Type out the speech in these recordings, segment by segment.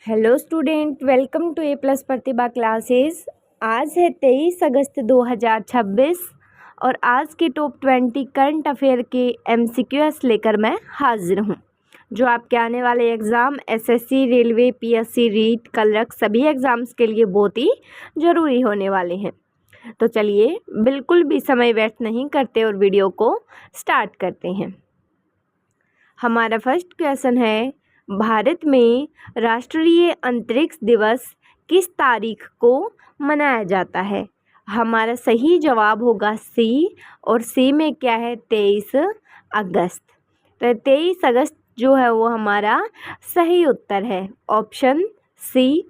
Hello student, welcome to A plus Pratibha classes. आज है 23 अगस्त 2026 और आज के टॉप 20 करंट अफेयर के MCQs लेकर मैं हाजिर हूँ, जो आपके आने वाले exam SSC, railway, PSC, REET, clerk सभी एग्ज़ाम्स के लिए बहुत ही ज़रूरी होने वाले हैं। तो चलिए बिल्कुल भी समय वेस्ट नहीं करते और वीडियो को स्टार्ट करते हैं। हमारा फर्स्ट क्वेश्चन है, भारत में राष्ट्रीय अंतरिक्ष दिवस किस तारीख को मनाया जाता है? हमारा सही जवाब होगा सी, और सी में क्या है 23 अगस्त। तो 23 अगस्त जो है वो हमारा सही उत्तर है, ऑप्शन सी।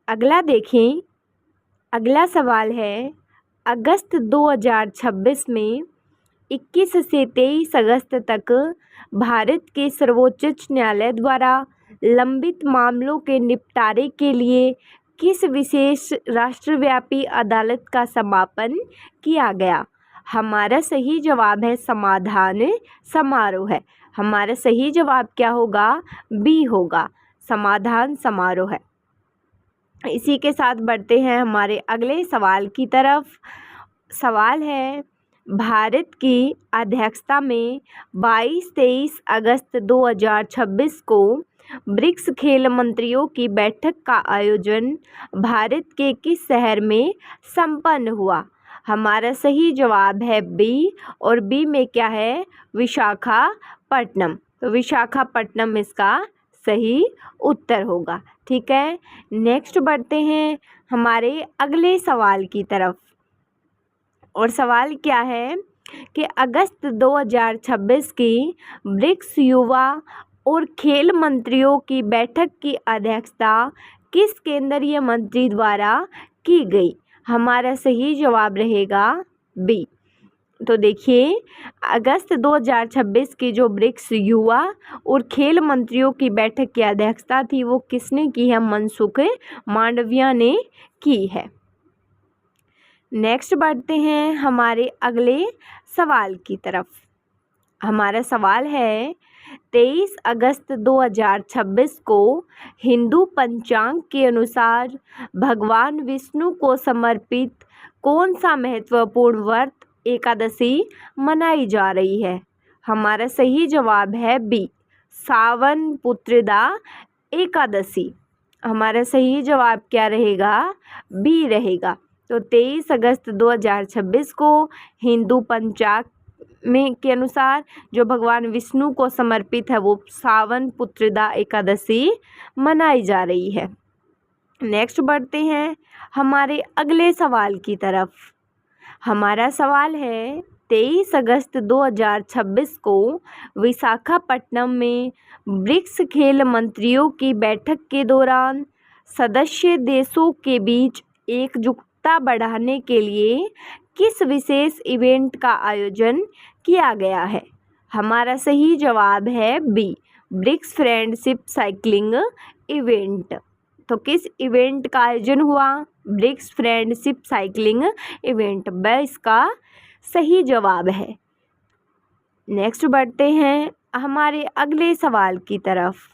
अगला देखें, अगला सवाल है, अगस्त 2026 में 21 से 23 अगस्त तक भारत के सर्वोच्च न्यायालय द्वारा लंबित मामलों के निपटारे के लिए किस विशेष राष्ट्रव्यापी अदालत का समापन किया गया? हमारा सही जवाब है समाधान समारोह है। हमारा सही जवाब क्या होगा? बी होगा, समाधान समारोह है। इसी के साथ बढ़ते हैं हमारे अगले सवाल की तरफ। सवाल है, भारत की अध्यक्षता में 22-23 अगस्त 2026 को ब्रिक्स खेल मंत्रियों की बैठक का आयोजन भारत के किस शहर में संपन्न हुआ? हमारा सही जवाब है बी, और बी में क्या है? विशाखापट्टनम। तो विशाखापट्टनम इसका सही उत्तर होगा। ठीक है, नेक्स्ट बढ़ते हैं हमारे अगले सवाल की तरफ। और सवाल क्या है कि अगस्त 2026 की ब्रिक्स युवा और खेल मंत्रियों की बैठक की अध्यक्षता किस केंद्रीय मंत्री द्वारा की गई? हमारा सही जवाब रहेगा बी। तो देखिए, अगस्त 2026 की जो ब्रिक्स युवा और खेल मंत्रियों की बैठक की अध्यक्षता थी वो किसने की है? मनसुख मांडविया ने की है। नेक्स्ट बढ़ते हैं हमारे अगले सवाल की तरफ। हमारा सवाल है, 23 अगस्त 2026 को हिंदू पंचांग के अनुसार भगवान विष्णु को समर्पित कौन सा महत्वपूर्ण व्रत एकादशी मनाई जा रही है? हमारा सही जवाब है बी, सावन पुत्रदा एकादशी। हमारा सही जवाब क्या रहेगा? बी रहेगा। तो 23 अगस्त 2026 को हिंदू पंचांग में के अनुसार जो भगवान विष्णु को समर्पित है वो सावन पुत्रदा एकादशी मनाई जा रही है। नेक्स्ट बढ़ते हैं हमारे अगले सवाल की तरफ। हमारा सवाल है, 23 अगस्त 2026 को विशाखापट्टनम में ब्रिक्स खेल मंत्रियों की बैठक के दौरान सदस्य देशों के बीच एकजुटता बढ़ाने के लिए किस विशेष इवेंट का आयोजन किया गया है? हमारा सही जवाब है B, BRICS friendship cycling event. तो किस इवेंट का आयोजन हुआ? ब्रिक्स फ्रेंडशिप साइकिलिंग इवेंट, वह इसका सही जवाब है। नेक्स्ट बढ़ते हैं हमारे अगले सवाल की तरफ।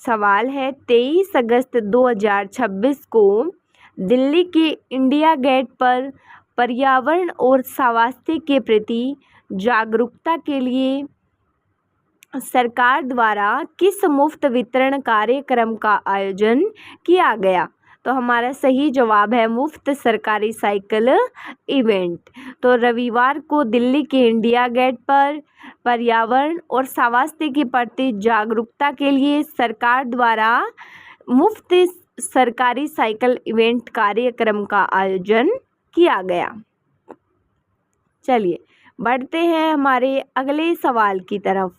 सवाल है, 23 अगस्त 2026 को दिल्ली के इंडिया गेट पर पर्यावरण और स्वास्थ्य के प्रति जागरूकता के लिए सरकार द्वारा किस मुफ्त वितरण कार्यक्रम का आयोजन किया गया? तो हमारा सही जवाब है मुफ्त सरकारी साइकिल इवेंट। तो रविवार को दिल्ली के इंडिया गेट पर पर्यावरण और स्वास्थ्य के प्रति जागरूकता के लिए सरकार द्वारा मुफ्त सरकारी साइकिल इवेंट कार्यक्रम का आयोजन किया गया। चलिए बढ़ते हैं हमारे अगले सवाल की तरफ।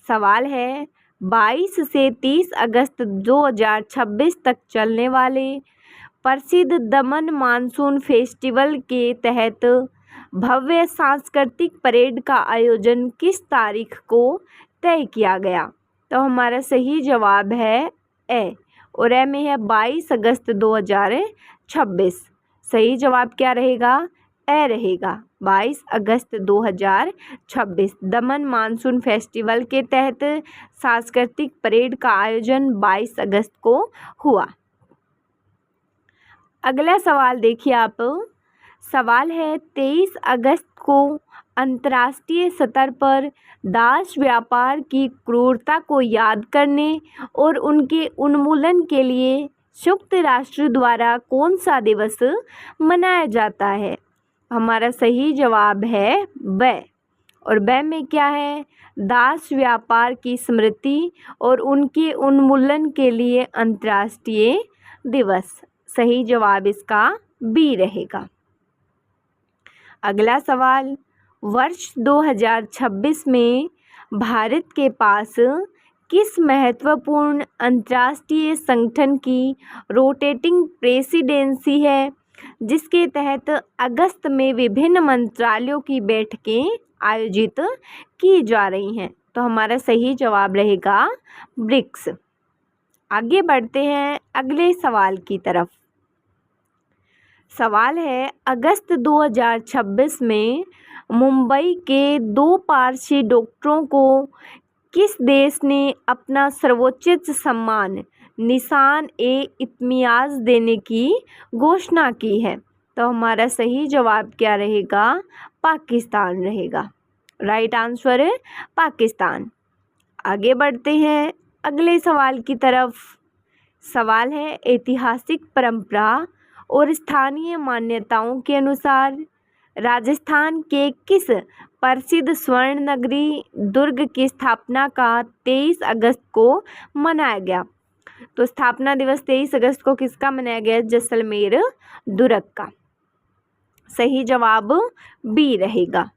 सवाल है, 22 से 30 अगस्त 2026 तक चलने वाले प्रसिद्ध दमन मानसून फेस्टिवल के तहत भव्य सांस्कृतिक परेड का आयोजन किस तारीख को तय किया गया? तो हमारा सही जवाब है ए, और ए में है 22 अगस्त 2026। सही जवाब क्या रहेगा? ए रहेगा 22 अगस्त 2026। दमन मानसून फेस्टिवल के तहत सांस्कृतिक परेड का आयोजन 22 अगस्त को हुआ। अगला सवाल देखिए आप। सवाल है 23 अगस्त को अंतर्राष्ट्रीय स्तर पर दास व्यापार की क्रूरता को याद करने और उनके उन्मूलन के लिए संयुक्त राष्ट्र द्वारा कौन सा दिवस मनाया जाता है? हमारा सही जवाब है ब। और ब में क्या है? दास व्यापार की स्मृति और उनके उन्मूलन के लिए अंतर्राष्ट्रीय दिवस। सही जवाब इसका बी रहेगा। अगला सवाल, वर्ष 2026 में भारत के पास किस महत्वपूर्ण अंतर्राष्ट्रीय संगठन की रोटेटिंग प्रेसिडेंसी है, जिसके तहत अगस्त में विभिन्न मंत्रालयों की बैठकें आयोजित की जा रही हैं? तो हमारा सही जवाब रहेगा ब्रिक्स। आगे बढ़ते हैं अगले सवाल की तरफ। सवाल है, अगस्त 2026 में मुंबई के 2 पारसी डॉक्टरों को किस देश ने अपना सर्वोच्च सम्मान निशान ए इत्मियाज़ देने की घोषणा की है? तो हमारा सही जवाब क्या रहेगा? पाकिस्तान रहेगा। राइट आंसर है पाकिस्तान। आगे बढ़ते हैं अगले सवाल की तरफ। सवाल है, ऐतिहासिक परंपरा और स्थानीय मान्यताओं के अनुसार राजस्थान के किस प्रसिद्ध स्वर्ण नगरी दुर्ग की स्थापना का 23 अगस्त को मनाया गया? तो स्थापना दिवस 23 अगस्त को किसका मनाया गया? जैसलमेर दुर्ग का। सही जवाब बी रहेगा।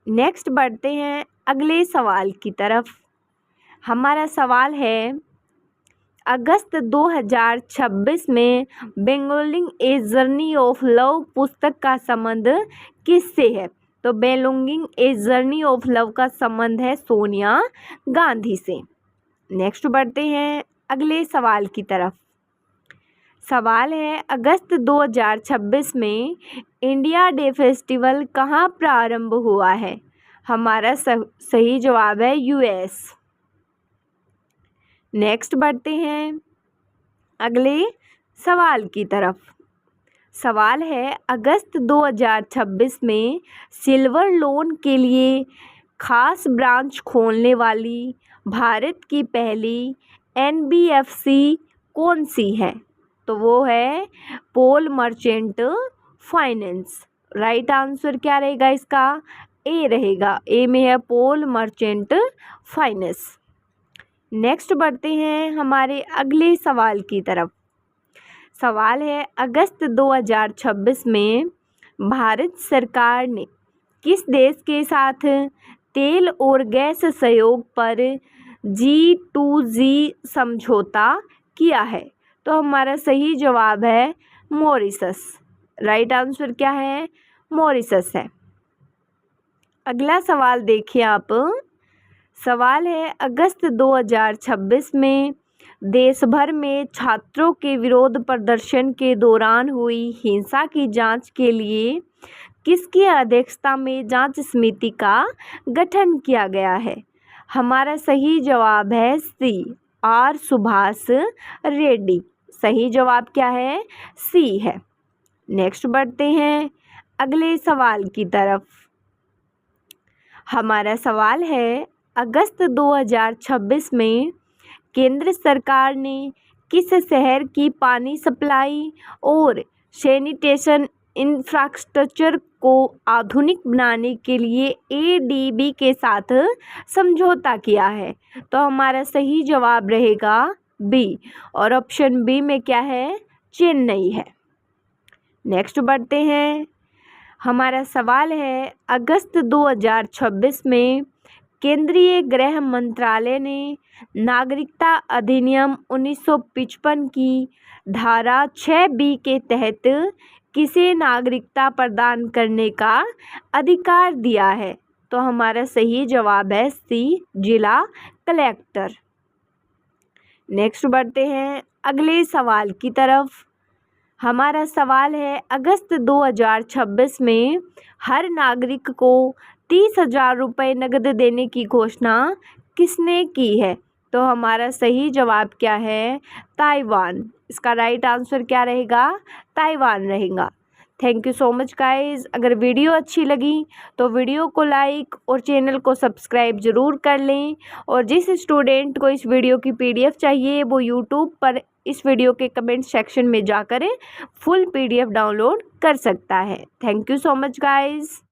नेक्स्ट बढ़ते हैं अगले सवाल की तरफ। हमारा सवाल है, अगस्त 2026 में belonging a journey of love पुस्तक का संबंध किससे है? तो belonging a journey of love का संबंध है सोनिया गांधी से। नेक्स्ट बढ़ते हैं अगले सवाल की तरफ। सवाल है, अगस्त 2026 में इंडिया डे फेस्टिवल कहाँ प्रारंभ हुआ है? हमारा सही जवाब है यूएस। नेक्स्ट बढ़ते हैं अगले सवाल की तरफ। सवाल है, अगस्त 2026 में सिल्वर लोन के लिए खास ब्रांच खोलने वाली भारत की पहली एनबीएफसी कौन सी है? तो वो है पोल मर्चेंट फाइनेंस। राइट आंसर क्या रहेगा इसका? ए रहेगा। ए में है पोल मर्चेंट फाइनेंस। नेक्स्ट बढ़ते हैं हमारे अगले सवाल की तरफ। सवाल है, अगस्त 2026 में भारत सरकार ने किस देश के साथ तेल और गैस सहयोग पर G2G समझौता किया है? तो हमारा सही जवाब है मॉरिशस। राइट आंसर क्या है? मॉरिशस है। अगला सवाल देखिए आप। सवाल है, अगस्त 2026 में देश भर में छात्रों के विरोध प्रदर्शन के दौरान हुई हिंसा की जांच के लिए किसकी अध्यक्षता में जांच समिति का गठन किया गया है? हमारा सही जवाब है सी, आर सुभाष रेड्डी। सही जवाब क्या है? सी है। नेक्स्ट बढ़ते हैं अगले सवाल की तरफ। हमारा सवाल है, अगस्त 2026 में केंद्र सरकार ने किस शहर की पानी सप्लाई और सैनिटेशन इंफ्रास्ट्रक्चर को आधुनिक बनाने के लिए एडीबी के साथ समझौता किया है? तो हमारा सही जवाब रहेगा बी, और ऑप्शन बी में क्या है? चेन्नई है। नेक्स्ट बढ़ते हैं। हमारा सवाल है, अगस्त 2026 में केंद्रीय गृह मंत्रालय ने नागरिकता अधिनियम 1955 की धारा 6B के तहत किसे नागरिकता प्रदान करने का अधिकार दिया है? तो हमारा सही जवाब है सी, जिला कलेक्टर। नेक्स्ट बढ़ते हैं अगले सवाल की तरफ। हमारा सवाल है, अगस्त 2026 में हर नागरिक को 30,000 रुपये नकद देने की घोषणा किसने की है? तो हमारा सही जवाब क्या है? ताइवान। इसका राइट आंसर क्या रहेगा? ताइवान रहेगा। Thank you so much guys. अगर वीडियो अच्छी लगी तो वीडियो को लाइक और चैनल को सब्सक्राइब ज़रूर कर लें। और जिस स्टूडेंट को इस वीडियो की PDF चाहिए वो यूट्यूब पर इस वीडियो के कमेंट सेक्शन में जाकर फुल PDF डाउनलोड कर सकता है। Thank you so much guys.